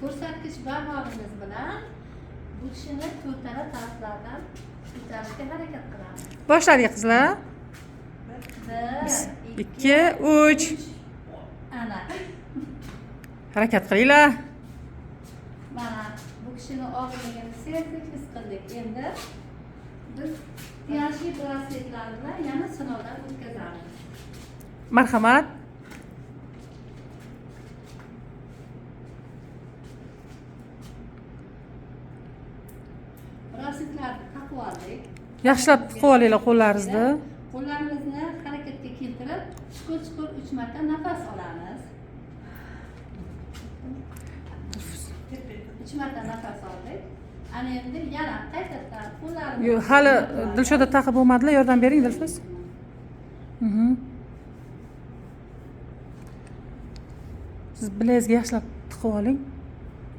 ko'rsatkich barmog'imiz bilan bu kishini ko'tara taraflardan ko'tarishga harakat qilamiz. Boshladik qizlar. 1, 2, 3. Ana. Harakat qilinglar. Mana bu kishini og'irligini sezdik, his qildik. Endi biz yangi brasletlar bilan yana sinovdan o'tkazamiz. Marhamat. Brasletlarni taqib oldik. Yaxshilab tiqib olinglar qo'llaringizni. Qo'llarimizni harakatga keltirib, chuqur-chuqur 3 marta nafas olamiz. 3 marta nafas oldik. Ana endi yana qaytadan qo'llarimizni Yo'q, hali Dilshoda taqib bo'lmadilar. Yordam bering, Dilso'z. Siz bilagingizga yaxshilab tiqib oling.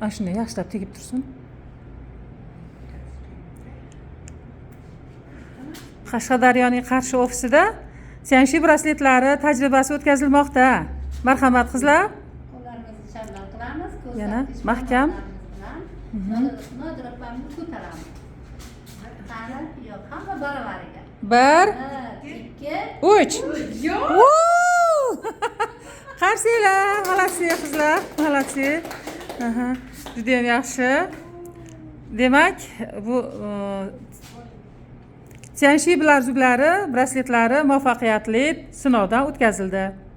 Ana shunday yaxshilab tegib tursin. Qashqadaryoning Qarshi ofisida Sianshi brasletlari tajribasi o'tkazilmoqda. Marhamat qizlar. qo'llarimizni shamlar qilamiz. Yana mahkam. Nodirapamni ko'taramiz. Qani, yo'q, hamma baravariga. 1, 2, 3. Qarsinglar, молодцы qizlar, молодцы. Juda ham yaxshi. Demak, bu Sianshi bilarzuklari, brasletlari muvaffaqiyatli sinovdan o'tkazildi.